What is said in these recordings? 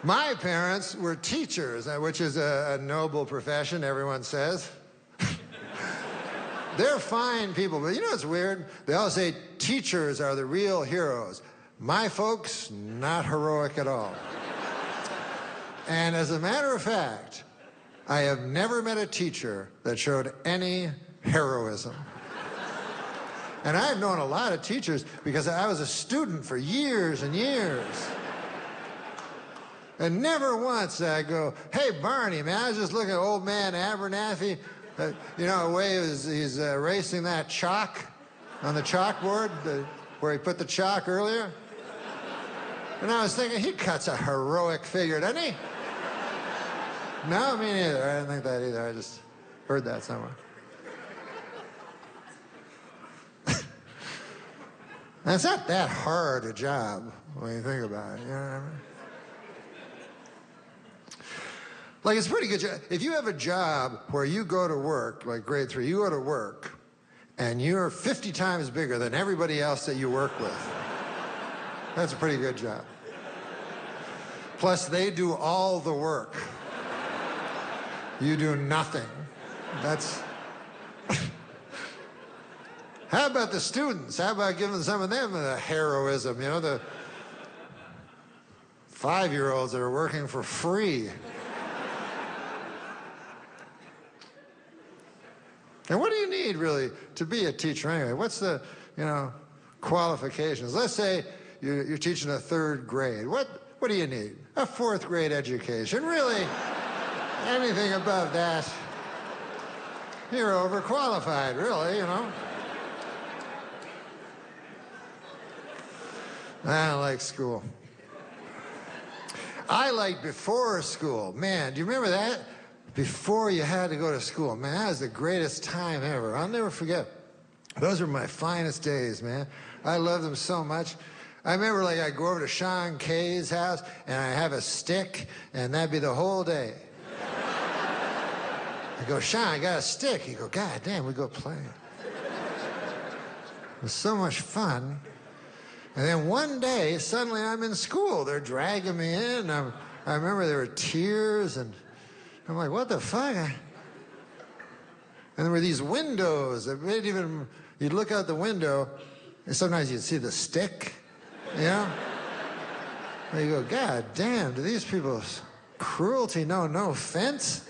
My parents were teachers, which is a noble profession, everyone says. They're fine people, but you know what's weird? They all say teachers are the real heroes. My folks, not heroic at all. And as a matter of fact, I have never met a teacher that showed any heroism. And I've known a lot of teachers because I was a student for years and years. And never once did I go, hey, Barney, man, I was just looking at old man Abernathy. You know, the way he's erasing that chalk on the chalkboard, where he put the chalk earlier. And I was thinking, he cuts a heroic figure, doesn't he? No, me neither. I didn't think that either. I just heard that somewhere. And it's not that hard a job when you think about it, you know what I mean? Like, it's a pretty good job. If you have a job where you go to work, like grade 3, you go to work, and you're 50 times bigger than everybody else that you work with, that's a pretty good job. Plus, they do all the work. You do nothing. That's... How about the students? How about giving some of them the heroism, you know, the 5-year-olds that are working for free. And what do you need, really, to be a teacher anyway? What's the, you know, qualifications? Let's say you're teaching a 3rd grade. What do you need? A 4th grade education. Really, anything above that, you're overqualified, really, you know. I don't like school. I like before school. Man, do you remember that? Before you had to go to school. Man, that was the greatest time ever. I'll never forget. Those were my finest days, man. I loved them so much. I remember, like, I'd go over to Sean Kay's house, and I'd have a stick, and that'd be the whole day. I go, Sean, I got a stick. He'd go, God damn, we go play. It was so much fun. And then one day, suddenly I'm in school. They're dragging me in. I remember there were tears, and I'm like, what the fuck? And there were these windows that made even, you'd look out the window, and sometimes you'd see the stick, you know? And you go, God damn, do these people's cruelty know no offense?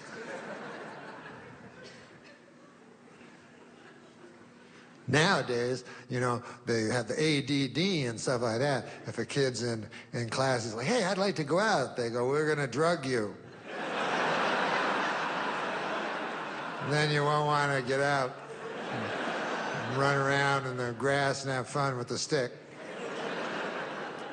Nowadays, you know, they have the ADD and stuff like that. If a kid's in class, he's like, hey, I'd like to go out. They go, we're going to drug you. And then you won't want to get out and run around in the grass and have fun with the stick.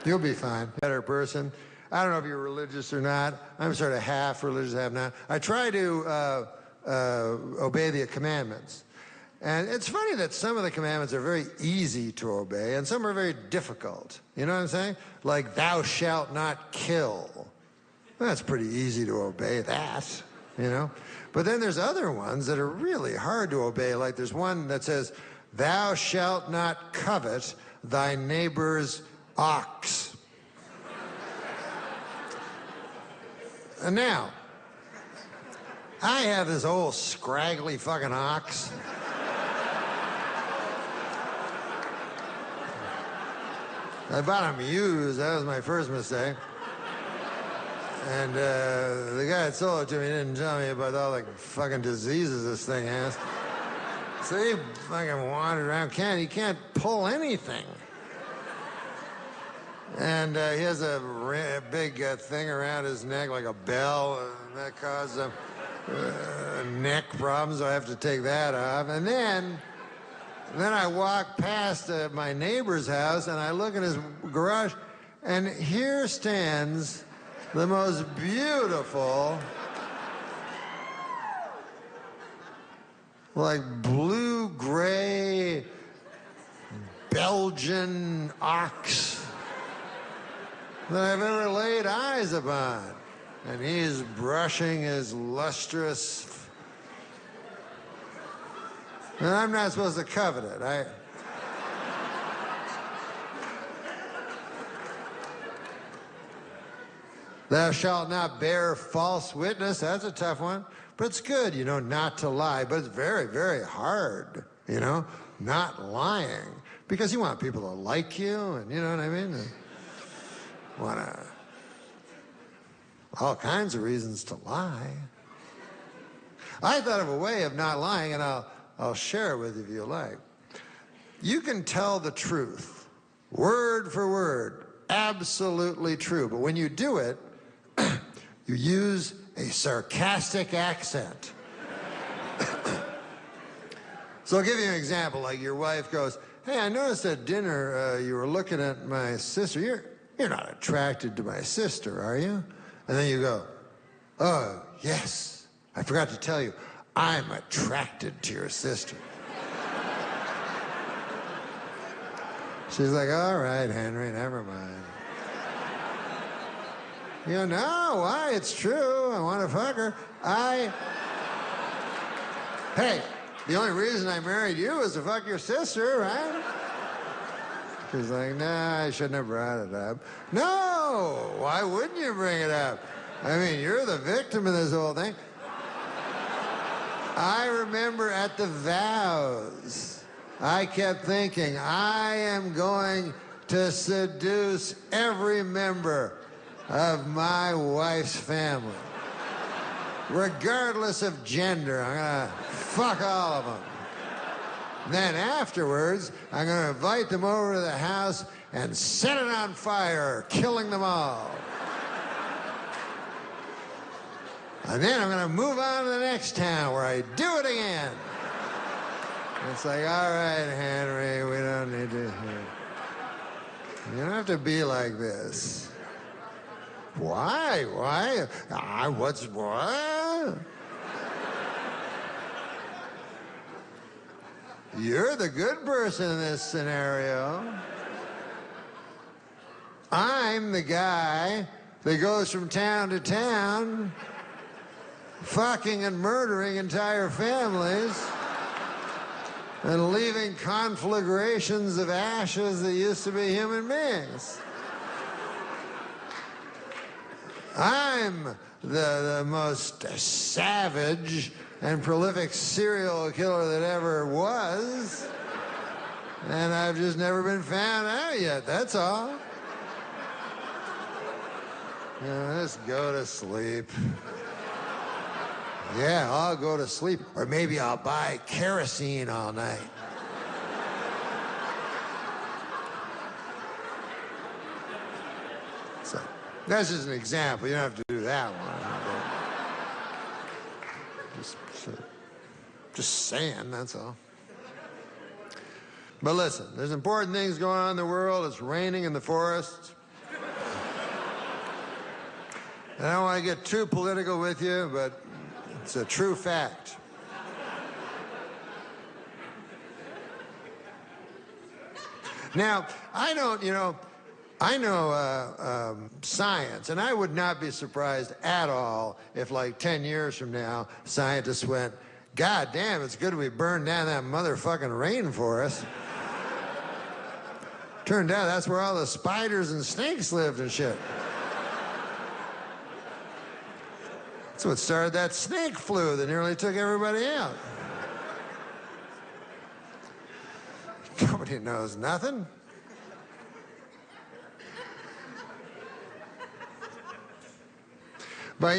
You'll be fine. Better person. I don't know if you're religious or not. I'm sort of half religious, half not. I try to obey the commandments. And it's funny that some of the commandments are very easy to obey, and some are very difficult. You know what I'm saying? Like, thou shalt not kill. Well, that's pretty easy to obey that, you know? But then there's other ones that are really hard to obey. Like, there's one that says, thou shalt not covet thy neighbor's ox. And now, I have this old scraggly fucking ox. I bought him used. That was my first mistake. And the guy that sold it to me didn't tell me about all the fucking diseases this thing has. So he fucking wandered around. He can't pull anything. And he has a big thing around his neck, like a bell, and that causes neck problems, so I have to take that off. And then I walk past my neighbor's house, and I look in his garage, and here stands the most beautiful, like blue-gray Belgian ox that I've ever laid eyes upon. And he's brushing his lustrous... And I'm not supposed to covet it. Thou shalt not bear false witness. That's a tough one. But it's good, not to lie. But it's very, very hard, not lying. Because you want people to like you, and you know what I mean? And want all kinds of reasons to lie. I thought of a way of not lying, and I'll share it with you if you like. You can tell the truth, word for word, absolutely true. But when you do it, you use a sarcastic accent. So I'll give you an example. Like your wife goes, "Hey, I noticed at dinner you were looking at my sister. You're not attracted to my sister, are you?" And then you go, "Oh, yes. I forgot to tell you, I'm attracted to your sister." She's like, "All right, Henry, never mind." You go, "No, why? It's true. I want to fuck her. Hey, the only reason I married you is to fuck your sister, right?" She's like, "Nah, I shouldn't have brought it up." "No, why wouldn't you bring it up? I mean, you're the victim of this whole thing." I remember at the vows, I kept thinking, I am going to seduce every member of my wife's family. Regardless of gender, I'm gonna fuck all of them. Then afterwards, I'm gonna invite them over to the house and set it on fire, killing them all. And then I'm gonna move on to the next town where I do it again. It's like, all right, Henry, we don't need to hear. You don't have to be like this. Why? What? You're the good person in this scenario. I'm the guy that goes from town to town, fucking and murdering entire families and leaving conflagrations of ashes that used to be human beings. I'm the most savage and prolific serial killer that ever was, and I've just never been found out yet, that's all. Just go to sleep. Yeah, I'll go to sleep. Or maybe I'll buy kerosene all night. So, that's just an example. You don't have to do that one. Just saying, that's all. But listen, there's important things going on in the world. It's raining in the forests. And I don't want to get too political with you, but it's a true fact. Now, I know science, and I would not be surprised at all if, like, 10 years from now, scientists went, "God damn, it's good we burned down that motherfucking rainforest." Turned out that's where all the spiders and snakes lived and shit. That's what started that snake flu that nearly took everybody out. Nobody knows nothing. But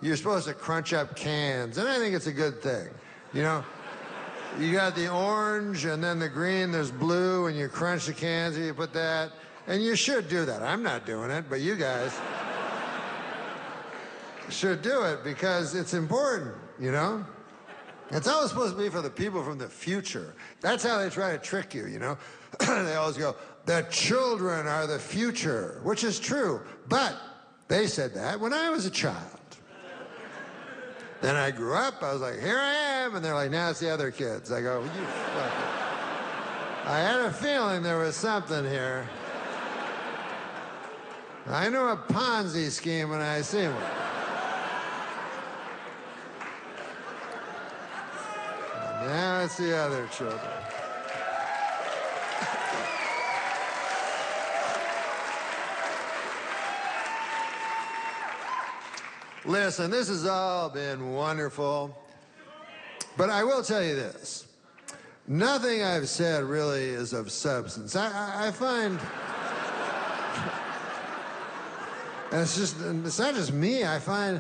you're supposed to crunch up cans, and I think it's a good thing. You got the orange and then the green, there's blue, and you crunch the cans and you put that, and you should do that. I'm not doing it, but you guys should do it because it's important, It's always supposed to be for the people from the future. That's how they try to trick you, They always go, the children are the future, which is true, but they said that when I was a child. Then I grew up, I was like, here I am, and they're like, now it's the other kids. I go, you fucker. I had a feeling there was something here. I knew a Ponzi scheme when I seen one. Now it's the other children. Listen, this has all been wonderful, but I will tell you this. Nothing I've said really is of substance. I find, and it's not just me, I find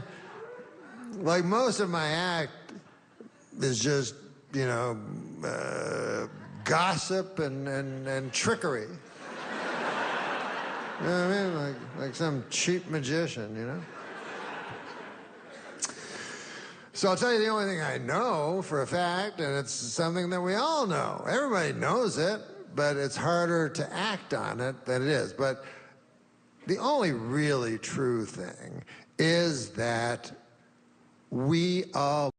like most of my act is just, you know, gossip and trickery. You know what I mean? Like some cheap magician, you know? So I'll tell you the only thing I know for a fact, and it's something that we all know. Everybody knows it, but it's harder to act on it than it is. But the only really true thing is that we all